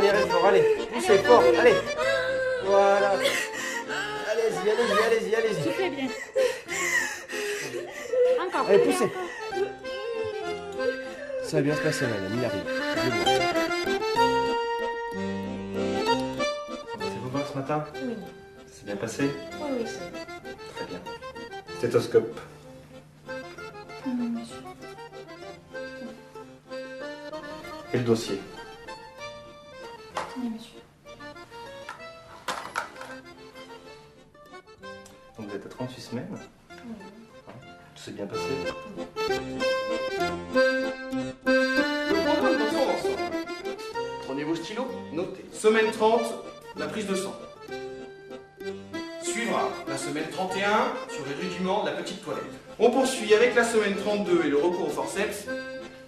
dernier effort, allez, poussez fort, allez. Voilà. Allez-y, allez-y, allez-y, allez-y. Tu fais bien. Encore. Allez, poussez. Ça va bien se passer, madame, il arrive. Je vois. C'est vous voir ce matin? Oui. Ça s'est bien passé? Oui, oui, c'est bon. Très bien. Stéthoscope. Monsieur. Et le dossier? Tenez, monsieur. Donc vous êtes à 38 semaines? Oui. Tout s'est bien passé? Le programme dans son ensemble. Prenez vos stylos, notez. Semaine 30, la prise de sang. Suivra la semaine 31 sur les rudiments de la petite toilette. On poursuit avec la semaine 32 et le recours au forceps.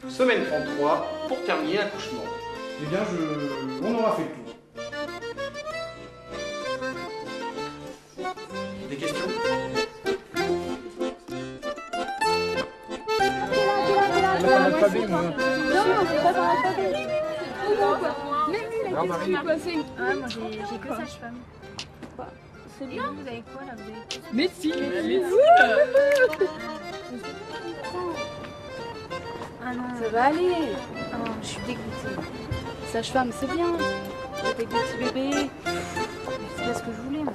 Semaine 33 pour terminer l'accouchement. Eh bien, on aura fait le tour. Des questions? Non, c'est pas dans l'alphabet. Même lui, il a qu'est-ce qui m'a passé. Ah, moi j'ai que sage-femme. C'est Et bien. vous avez quoi là? Vous avez quoi? Mais si, mais Ah non, ça va aller. ah non, je suis dégoûtée. Sage-femme, c'est bien. Avec des petits bébés. C'est pas ce que je voulais moi.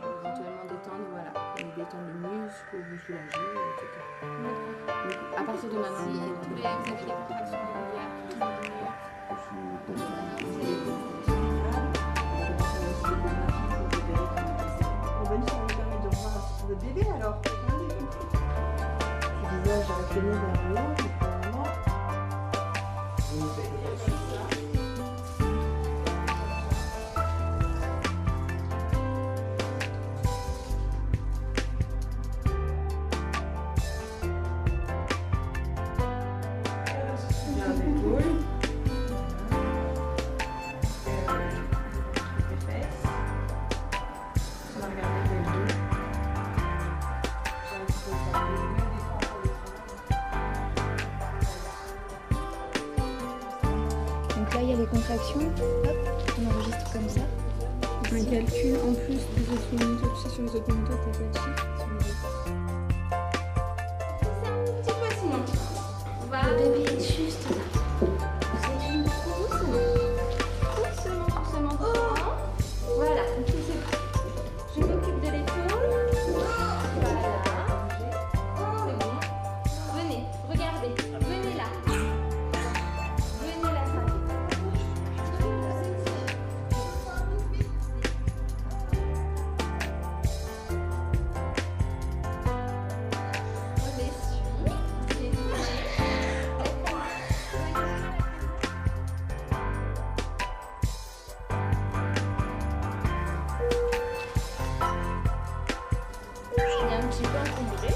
Éventuellement détendre, voilà. Et détendre le muscle, vous soulager, etc. Donc, à partir de maintenant, Vous avez des contractions On va nous permettre de revoir un petit peu votre bébé alors. Le visage incliné vers le haut, vraiment. Bien l'épaule. Les fesses. On va regarder le dos. Donc là il y a les contractions, hop, on enregistre comme ça. Un calcul en plus des autres moniteurs, tu sais sur les autres moniteurs t'as pas de chiffre sur les autres. Le bébé est juste là. C'est une doucement, doucement. Voilà, donc c'est bon. Je m'occupe de l'épaule. Voilà. C'est bon. Venez, regardez. Venez là. Venez là, ça. On essuie. Il est un petit peu encombré.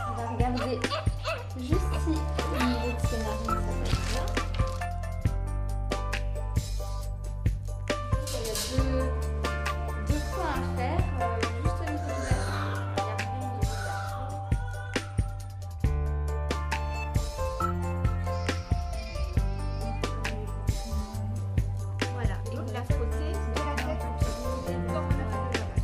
On va regarder juste si au niveau de ses narines ça va bien. Il y a deux points à faire, juste au niveau de la narine. Il y a rien au niveau de la voilà, et vous la frottez de la tête au pied. Comme on a fait le lavage.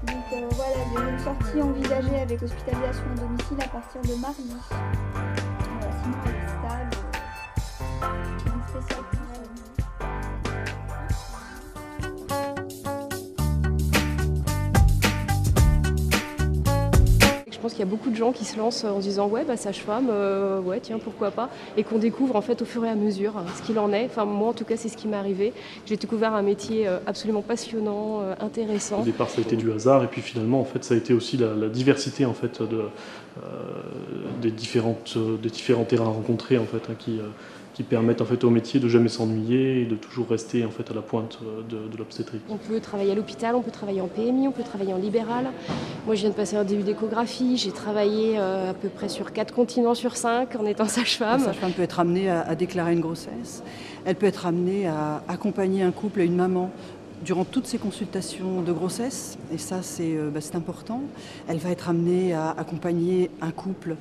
Donc voilà, il y a une sortie envisagée avec hospitalisation à domicile à partir de mardi. Voilà, sinon elle est stable. Une spéciale pour elle. Je pense qu'il y a beaucoup de gens qui se lancent en se disant ouais bah sage-femme, ouais tiens pourquoi pas, et qu'on découvre en fait au fur et à mesure ce qu'il en est. Enfin moi en tout cas c'est ce qui m'est arrivé. J'ai découvert un métier absolument passionnant, intéressant. Au départ ça a été du hasard et puis finalement en fait ça a été aussi la diversité en fait des différents terrains rencontrés en fait qui qui permettent en fait au métier de jamais s'ennuyer et de toujours rester en fait à la pointe de l'obstétrique. On peut travailler à l'hôpital, on peut travailler en PMI, on peut travailler en libéral. Moi, je viens de passer un DU d'échographie. J'ai travaillé à peu près sur 4 continents sur 5 en étant sage-femme. La sage-femme peut être amenée à déclarer une grossesse. Elle peut être amenée à accompagner un couple, une maman, durant toutes ses consultations de grossesse. Et ça, c'est important. Elle va être amenée à accompagner un couple,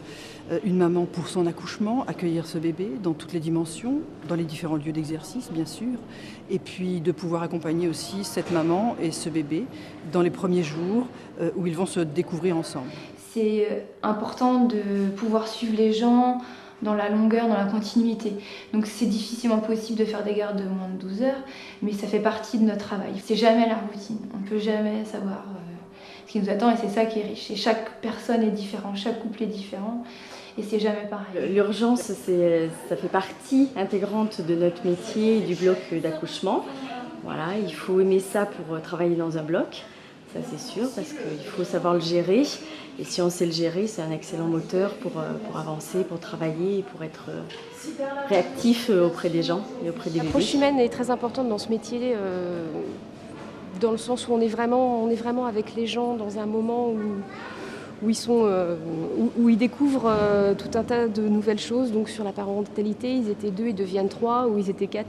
une maman pour son accouchement, accueillir ce bébé dans toutes les dimensions, dans les différents lieux d'exercice, bien sûr. Et puis de pouvoir accompagner aussi cette maman et ce bébé dans les premiers jours où ils vont se découvrir ensemble. C'est important de pouvoir suivre les gens dans la longueur, dans la continuité. Donc c'est difficilement possible de faire des gardes de moins de 12 heures, mais ça fait partie de notre travail. C'est jamais la routine, on ne peut jamais savoir ce qui nous attend et c'est ça qui est riche. Et chaque personne est différente, chaque couple est différent et c'est jamais pareil. L'urgence, ça fait partie intégrante de notre métier et du bloc d'accouchement. Voilà, il faut aimer ça pour travailler dans un bloc, ça c'est sûr, parce qu'il faut savoir le gérer. Et si on sait le gérer, c'est un excellent moteur pour avancer, pour travailler et pour être réactif auprès des gens et auprès des bébés. L'approche humaine est très importante dans ce métier, dans le sens où on est vraiment avec les gens dans un moment où ils découvrent tout un tas de nouvelles choses. Donc sur la parentalité, ils étaient 2, ils deviennent 3, ou ils étaient 4,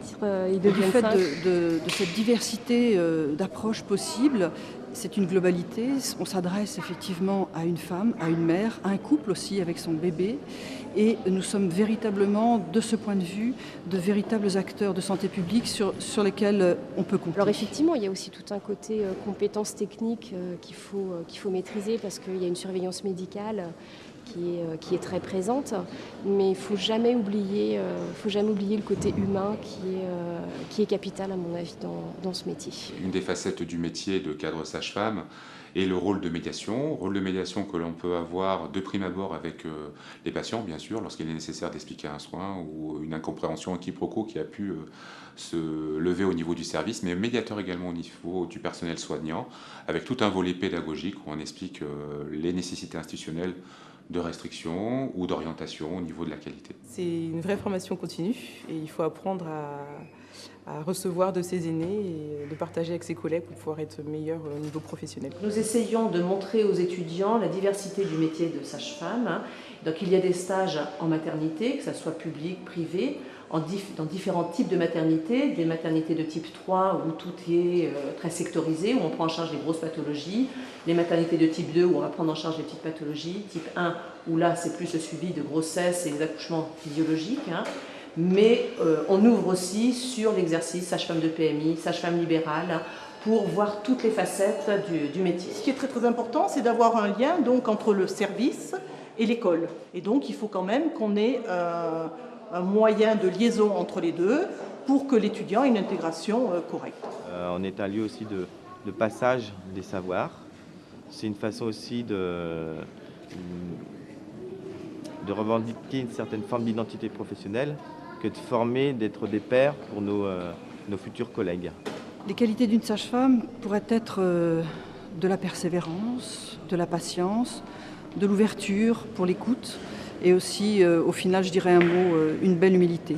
ils deviennent 5. Du fait de cette diversité d'approches possibles, c'est une globalité. On s'adresse effectivement à une femme, à une mère, à un couple aussi avec son bébé. Et nous sommes véritablement, de ce point de vue, de véritables acteurs de santé publique sur lesquels on peut compter. Alors effectivement, il y a aussi tout un côté compétences techniques qu'il faut maîtriser parce qu'il y a une surveillance médicale qui est très présente, mais il ne faut jamais oublier le côté humain qui est capital à mon avis dans ce métier. Une des facettes du métier de cadre sage-femme est le rôle de médiation que l'on peut avoir de prime abord avec les patients, bien sûr, lorsqu'il est nécessaire d'expliquer un soin ou une incompréhension quiproquo qui a pu se lever au niveau du service, mais médiateur également au niveau du personnel soignant, avec tout un volet pédagogique où on explique les nécessités institutionnelles de restriction ou d'orientation au niveau de la qualité. C'est une vraie formation continue et il faut apprendre à recevoir de ses aînés et de partager avec ses collègues pour pouvoir être meilleur au niveau professionnel. Nous essayons de montrer aux étudiants la diversité du métier de sage-femme. Donc il y a des stages en maternité, que ce soit public, privé, dans différents types de maternités, des maternités de type 3 où tout est très sectorisé, où on prend en charge les grosses pathologies, les maternités de type 2 où on va prendre en charge les petites pathologies, type 1 où là c'est plus le suivi de grossesse et les accouchements physiologiques, mais on ouvre aussi sur l'exercice sage-femme de PMI, sage-femme libérale, pour voir toutes les facettes du métier. Ce qui est très très important, c'est d'avoir un lien donc, entre le service et l'école. Et donc il faut quand même qu'on ait un moyen de liaison entre les deux pour que l'étudiant ait une intégration correcte. On est un lieu aussi de passage des savoirs. C'est une façon aussi de revendiquer une certaine forme d'identité professionnelle que de former, d'être des pairs pour nos futurs collègues. Les qualités d'une sage-femme pourraient être de la persévérance, de la patience, de l'ouverture pour l'écoute et aussi, au final, je dirais un mot, une belle humilité.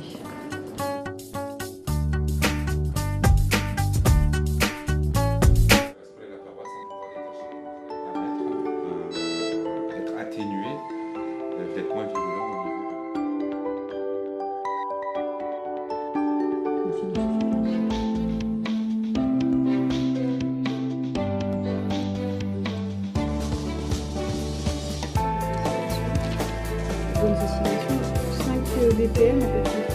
Être atténué, d'être moins virulent au Bonnes estimations, 5 BPM en fait.